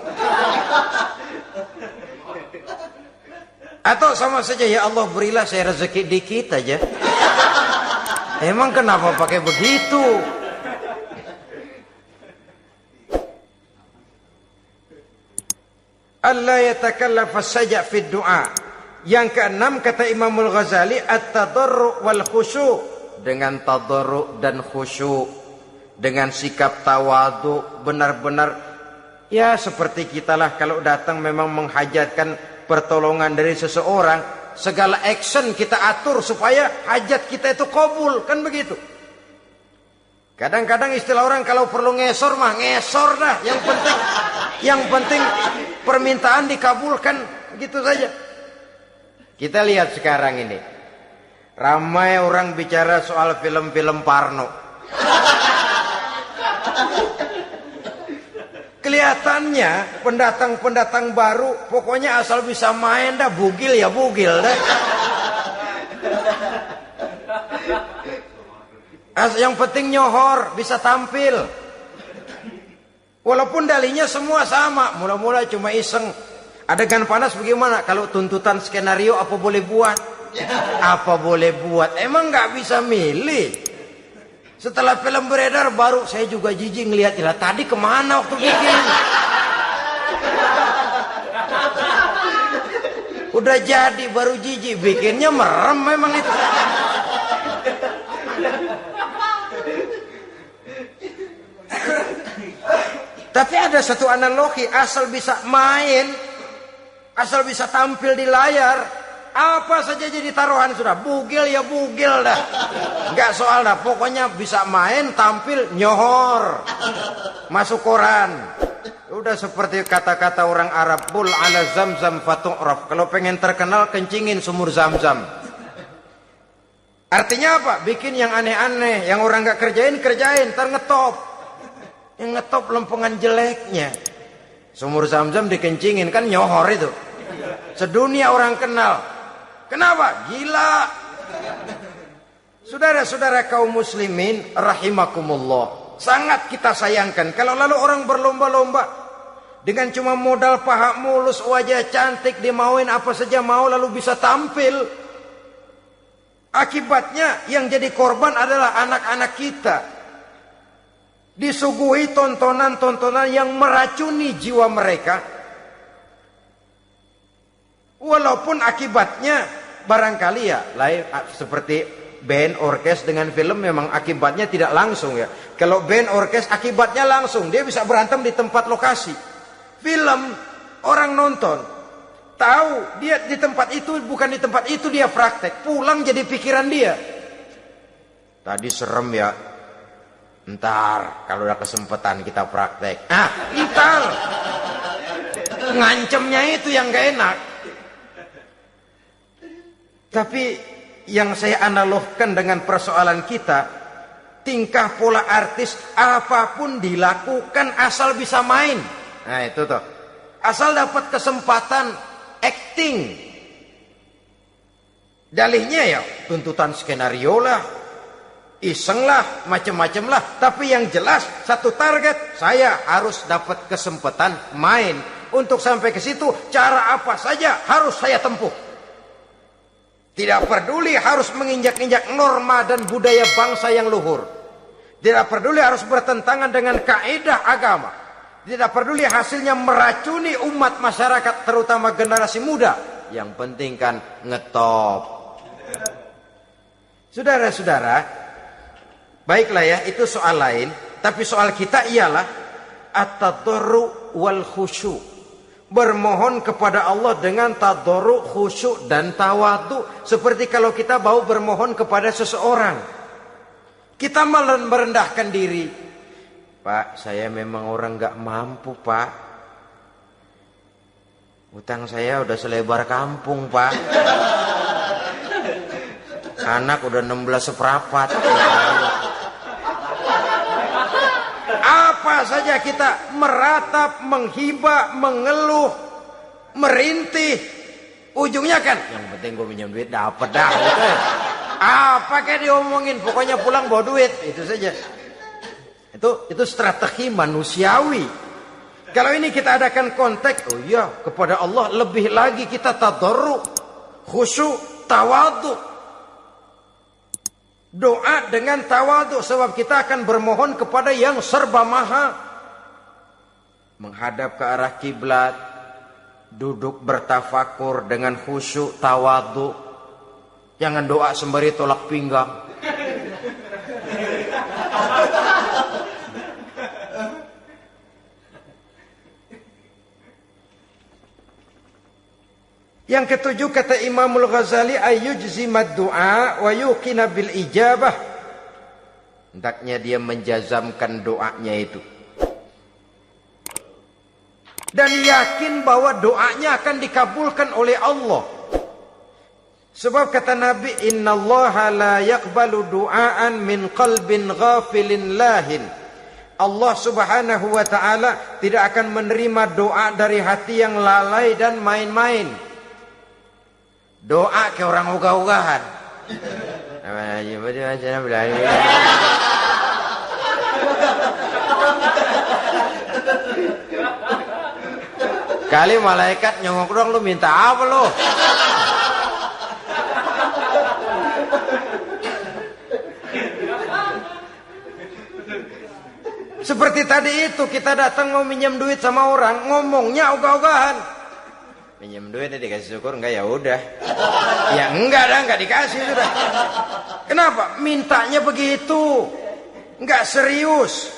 Atau sama saja, ya Allah berilah saya rezeki dikit aja. Emang kenapa pakai begitu? Allah yatakallafa saja fid du'a. Yang keenam kata Imamul Ghazali, at-tadarru' wal khusyu'. Dengan tadarru' dan khusyu', dengan sikap tawadu, benar-benar ya seperti kita lah kalau datang memang menghajatkan pertolongan dari seseorang, segala action kita atur supaya hajat kita itu kabul, kan begitu. Kadang-kadang istilah orang kalau perlu ngesor mah ngesor dah, yang penting permintaan dikabulkan, gitu saja. Kita lihat sekarang ini, ramai orang bicara soal film-film Parno. Kelihatannya pendatang-pendatang baru, pokoknya asal bisa main dah, bugil ya bugil dah. Yang penting nyohor, bisa tampil. Walaupun dalihnya semua sama, mula-mula cuma iseng. Adegan panas bagaimana? Kalau tuntutan skenario apa boleh buat? Apa boleh buat? Emang nggak bisa milih. Setelah film beredar baru saya juga jijik ngeliat, ilah tadi kemana waktu bikin? Udah jadi baru jijik, bikinnya merem memang itu. Tapi ada satu analogi, asal bisa main, asal bisa tampil di layar, apa saja jadi taruhan sudah. Bugil ya bugil dah, nggak soal dah, pokoknya bisa main, tampil, nyohor, masuk koran. Udah seperti kata-kata orang Arab, bul ala zamzam fatu'raf. Kalau pengen terkenal kencingin sumur Zamzam. Artinya apa? Bikin yang aneh-aneh, yang orang nggak kerjain, ntar ngetop. Yang ngetop lempengan jeleknya. Sumur Zamzam dikencingin, kan nyohor itu. Sedunia orang kenal. Kenapa? Gila. Saudara-saudara kaum muslimin rahimakumullah, sangat kita sayangkan kalau lalu orang berlomba-lomba dengan cuma modal paha mulus, wajah cantik, dimauin apa saja mau, lalu bisa tampil. Akibatnya yang jadi korban adalah anak-anak kita. Disuguhi tontonan-tontonan yang meracuni jiwa mereka. Walaupun akibatnya barangkali ya lain, seperti band orkes dengan film memang akibatnya tidak langsung ya. Kalau band orkes akibatnya langsung, dia bisa berantem di tempat lokasi. Film orang nonton tahu dia di tempat itu, bukan di tempat itu dia praktek, pulang jadi pikiran dia. Tadi serem ya, ntar kalau udah kesempatan kita praktek. Ntar ngancemnya itu yang gak enak. Tapi yang saya analogkan dengan persoalan kita, tingkah pola artis apapun dilakukan asal bisa main. Nah itu tuh, asal dapat kesempatan acting. Dalihnya ya tuntutan skenario lah. iseng lah, macam-macam lah. Tapi yang jelas satu target, saya harus dapat kesempatan main. Untuk sampai ke situ, cara apa saja harus saya tempuh. Tidak peduli harus menginjak-injak norma dan budaya bangsa yang luhur. Tidak peduli harus bertentangan dengan kaidah agama. Tidak peduli hasilnya meracuni umat masyarakat, terutama generasi muda. Yang penting kan ngetop. Saudara-saudara, baiklah ya, itu soal lain. Tapi soal kita ialah at-tadarru wal khusyu'. Bermohon kepada Allah dengan tadarru, khusyuk dan tawadhu. Seperti kalau kita mau bermohon kepada seseorang, kita merendahkan diri. Pak, saya memang orang gak mampu, Pak. Utang saya udah selebar kampung, Pak. Anak udah 16 seperempat. Apa saja kita meratap, menghibah, mengeluh, merintih, ujungnya kan yang penting gue minjem duit dapat dah gitu. Apa kayak diomongin, pokoknya pulang bawa duit, itu saja. Itu strategi manusiawi. Kalau ini kita adakan konteks, oh iya, kepada Allah lebih lagi kita tadarru, khusyuk, tawadhu. Doa dengan tawadhu, sebab kita akan bermohon kepada yang serba maha. Menghadap ke arah kiblat, duduk bertafakur dengan khusyuk, tawadhu. Jangan doa sembari tolak pinggang. Yang ketujuh, kata Imamul Ghazali, ayyujzimad du'a wa yuqina bil ijabah. Hendaknya dia menjazamkan doanya itu dan yakin bahwa doanya akan dikabulkan oleh Allah. Sebab kata Nabi, innallaha la yaqbalu du'aan min qalbin ghafilin lahin. Allah subhanahu wa ta'ala tidak akan menerima doa dari hati yang lalai dan main-main. Doa ke orang ugah-ugahan. Kali malaikat nyongok dong, lu minta apa lu? Seperti tadi itu, kita datang mau minjem duit sama orang, ngomongnya ogah-ogahan. Minjem duit dikasih syukur, enggak ya udah. Ya enggak dah, enggak dikasih sudah. Kenapa? Mintanya begitu. Enggak serius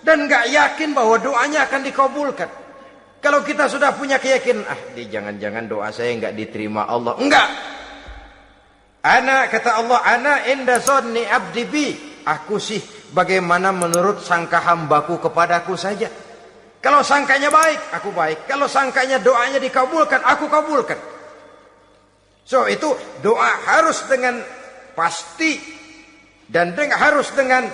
dan enggak yakin bahwa doanya akan dikabulkan. Kalau kita sudah punya keyakinan, jangan-jangan doa saya enggak diterima Allah. Enggak. Kata Allah, ana inda zanni abdi bi. Aku sih bagaimana menurut sangka hambaku kepadaku saja. Kalau sangkanya baik, aku baik. Kalau sangkanya doanya dikabulkan, aku kabulkan. So itu doa harus dengan pasti dan harus dengan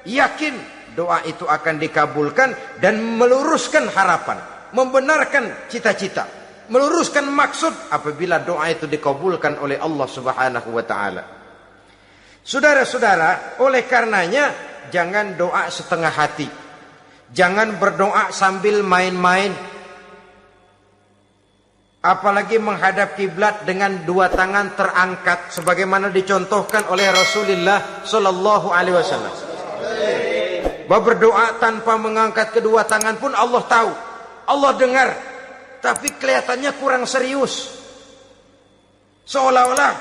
yakin doa itu akan dikabulkan dan meluruskan harapan, membenarkan cita-cita, meluruskan maksud apabila doa itu dikabulkan oleh Allah Subhanahu wa taala. Saudara-saudara, oleh karenanya jangan doa setengah hati. Jangan berdoa sambil main-main. Apalagi menghadap kiblat dengan dua tangan terangkat sebagaimana dicontohkan oleh Rasulullah sallallahu alaihi wasallam. Bahwa berdoa tanpa mengangkat kedua tangan pun Allah tahu, Allah dengar, tapi kelihatannya kurang serius. Seolah-olah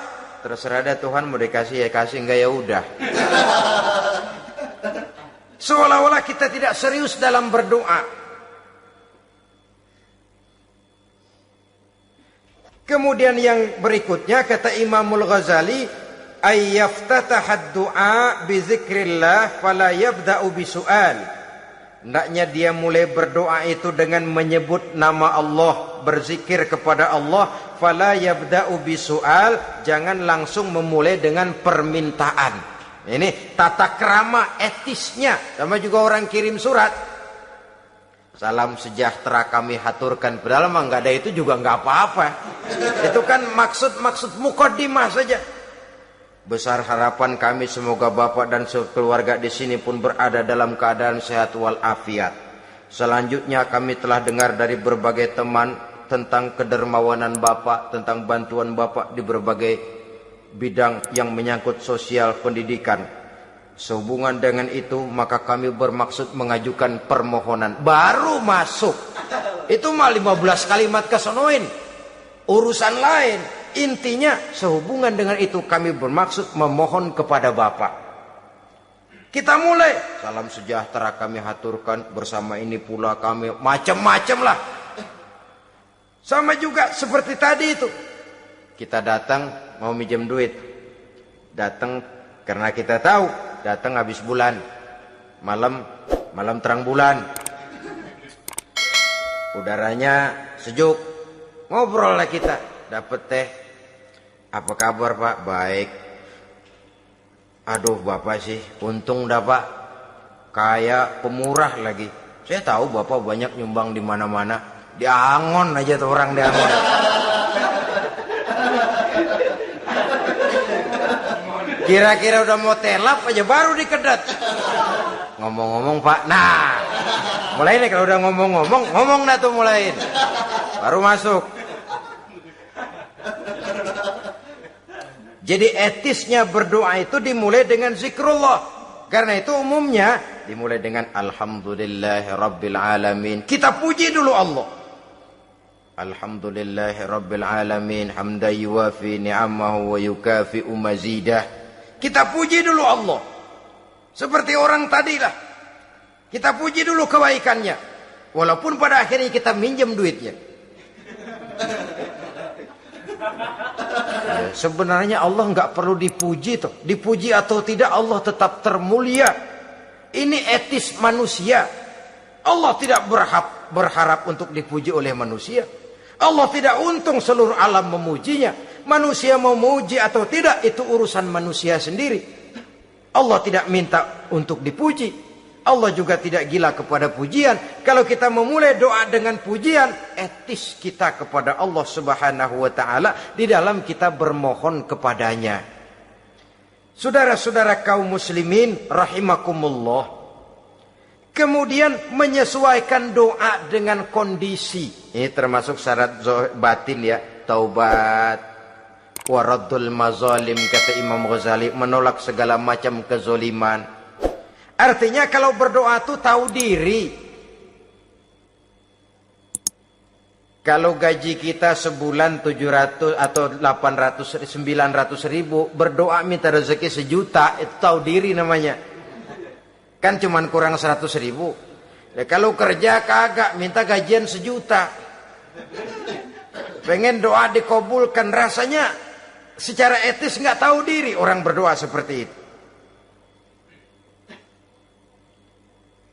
terserah dah Tuhan, mau dikasih ya kasih, enggak ya udah. Seolah-olah kita tidak serius dalam berdoa. Kemudian yang berikutnya kata Imamul Ghazali, ayyaftatahad du'a bi zikrillah fala yabda'u bisu'al. Hendaknya dia mulai berdoa itu dengan menyebut nama Allah, berzikir kepada Allah, fala yabda'u bisu'al, jangan langsung memulai dengan permintaan. Ini tata krama etisnya. Sama juga orang kirim surat, salam sejahtera kami haturkan, padahal mah nggak ada itu juga nggak apa-apa. Itu kan maksud mukaddimah saja. Besar harapan kami semoga Bapak dan sekeluarga di sini pun berada dalam keadaan sehat walafiat. Selanjutnya kami telah dengar dari berbagai teman tentang kedermawanan Bapak, tentang bantuan Bapak di berbagai bidang yang menyangkut sosial pendidikan. Sehubungan dengan itu maka kami bermaksud mengajukan permohonan. Baru masuk. Itu mah 15 kalimat kesonoin. Urusan lain. Intinya sehubungan dengan itu kami bermaksud memohon kepada Bapak. Kita mulai. Salam sejahtera kami haturkan. Bersama ini pula kami macam-macam lah. Sama juga seperti tadi itu. Kita datang mau minjem duit. Datang karena kita tahu. Datang habis bulan. Malam terang bulan. Udaranya sejuk. Ngobrol lah kita. Dapat teh. Apa kabar Pak? Baik. Aduh Bapak sih untung dah Pak. Kayak pemurah lagi. Saya tahu Bapak banyak nyumbang di mana-mana. Di Angon aja tuh orang di Angon. Kira-kira udah mau telap aja baru dikedat. Ngomong-ngomong Pak. Nah. Mulai nih kalau udah ngomong-ngomong. Ngomong dah tuh mulain. Baru masuk. Jadi etisnya berdoa itu dimulai dengan zikrullah. Karena itu umumnya dimulai dengan Alhamdulillahi Rabbil Alamin. Kita puji dulu Allah. Alhamdulillahi Rabbil Alamin. Hamdan yuwafi ni'amahu wa yukafi'u mazidah. Kita puji dulu Allah. Seperti orang tadilah. Kita puji dulu kebaikannya. Walaupun pada akhirnya kita minjem duitnya. Ya, sebenarnya Allah nggak perlu dipuji toh. Dipuji atau tidak Allah tetap termulia. Ini etis manusia. Allah tidak berharap untuk dipuji oleh manusia. Allah tidak untung seluruh alam memujinya. Manusia mau memuji atau tidak itu urusan manusia sendiri. Allah tidak minta untuk dipuji. Allah juga tidak gila kepada pujian. Kalau kita memulai doa dengan pujian, etis kita kepada Allah Subhanahu wa taala di dalam kita bermohon kepadanya. Saudara-saudara kaum muslimin rahimakumullah. Kemudian menyesuaikan doa dengan kondisi. Ini termasuk syarat batin ya, taubat wa raddul mazalim kata Imam Ghazali, menolak segala macam kezoliman. Artinya kalau berdoa itu tahu diri. Kalau gaji kita sebulan 700 atau 800 900 ribu, berdoa minta rezeki 1 juta, itu tahu diri namanya. Kan cuman kurang 100 ribu. Ya, kalau kerja kagak minta gajian 1 juta. Pengen doa dikabulkan, rasanya secara etis nggak tahu diri orang berdoa seperti itu.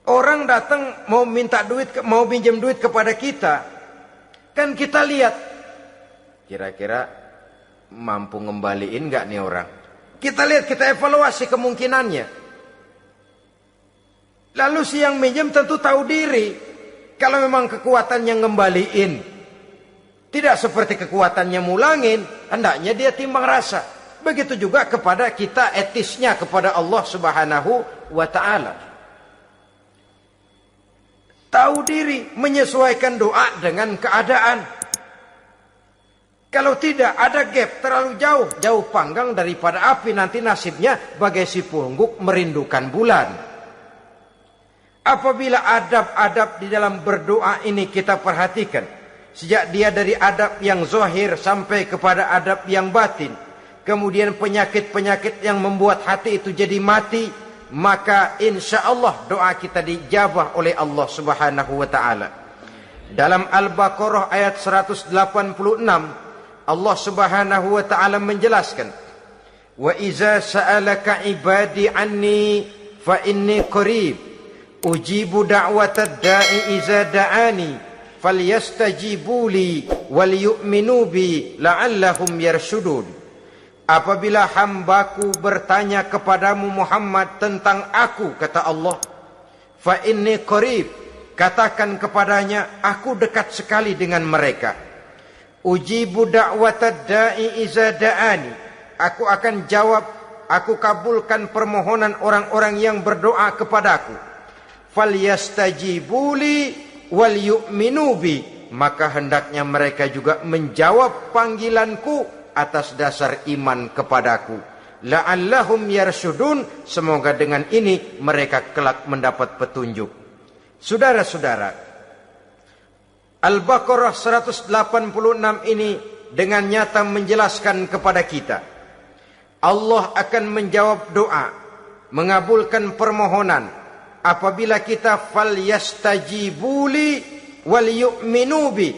Orang datang mau minta duit, mau pinjam duit kepada kita, kan kita lihat kira-kira mampu ngembaliin nggak nih orang. Kita lihat, kita evaluasi kemungkinannya. Lalu si yang minjem tentu tahu diri. Kalau memang kekuatannya ngembaliin, tidak seperti kekuatannya mulangin, hendaknya dia timbang rasa. Begitu juga kepada kita etisnya kepada Allah Subhanahu wa taala. Tahu diri, menyesuaikan doa dengan keadaan. Kalau tidak ada gap terlalu jauh panggang daripada api, nanti nasibnya bagai si pungguk merindukan bulan. Apabila adab-adab di dalam berdoa ini kita perhatikan, sejak dia dari adab yang zahir sampai kepada adab yang batin, kemudian penyakit-penyakit yang membuat hati itu jadi mati, maka insya Allah doa kita dijabah oleh Allah Subhanahu wa taala. Dalam Al-Baqarah ayat 186 Allah Subhanahu wa taala menjelaskan, wa iza sa'alaka ibadi anni fa inni qarib ujibu da'watad da'i iza da'ani falyastajibu li wal yu'minu bi la'allahum yarshudun. Apabila hambaku bertanya kepadamu Muhammad tentang aku, kata Allah, fa inni qarib, katakan kepadanya aku dekat sekali dengan mereka. Ujibu da'watad da'i iza da'ani, aku akan jawab aku kabulkan permohonan orang-orang yang berdoa kepadaku. Falyastajibuli wal yu'minu bi, maka hendaknya mereka juga menjawab panggilanku atas dasar iman kepadaku. La'allahum yarsyudun, semoga dengan ini mereka kelak mendapat petunjuk. Saudara-saudara, Al-Baqarah 186 ini dengan nyata menjelaskan kepada kita, Allah akan menjawab doa, mengabulkan permohonan apabila kita falyastajibuli wal yu'minu bi,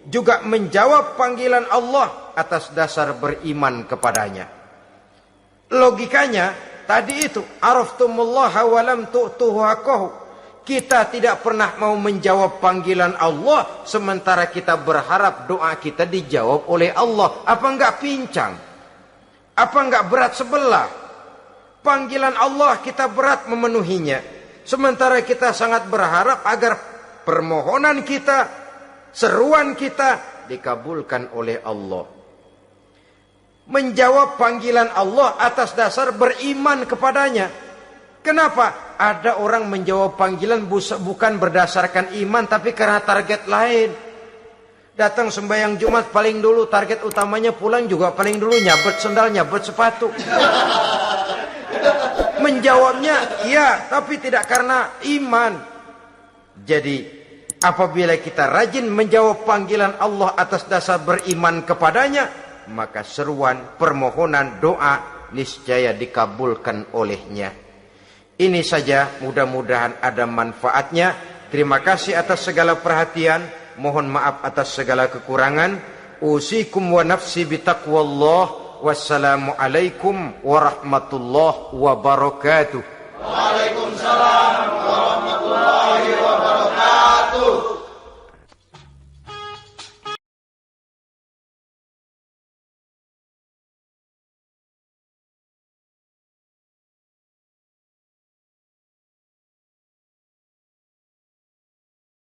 juga menjawab panggilan Allah atas dasar beriman kepadanya. Logikanya tadi itu, araftumullaha wa lam tu'tuhu haqqahu. Kita tidak pernah mau menjawab panggilan Allah sementara kita berharap doa kita dijawab oleh Allah. Apa enggak pincang? Apa enggak berat sebelah? Panggilan Allah kita berat memenuhinya, sementara kita sangat berharap agar permohonan kita, seruan kita dikabulkan oleh Allah. Menjawab panggilan Allah atas dasar beriman kepadanya. Kenapa? Ada orang menjawab panggilan bukan berdasarkan iman, tapi karena target lain. Datang sembahyang Jumat paling dulu, target utamanya pulang juga paling dulu nyabet sendal, nyabet sepatu. Menjawabnya iya, tapi tidak karena iman. Jadi apabila kita rajin menjawab panggilan Allah atas dasar beriman kepadanya, maka seruan, permohonan, doa niscaya dikabulkan olehnya. Ini saja, mudah-mudahan ada manfaatnya. Terima kasih atas segala perhatian. Mohon maaf atas segala kekurangan. Usikum wa nafsi bitaqwallah. Wassalamualaikum warahmatullahi wabarakatuh. Waalaikumsalam warahmatullahi wabarakatuh.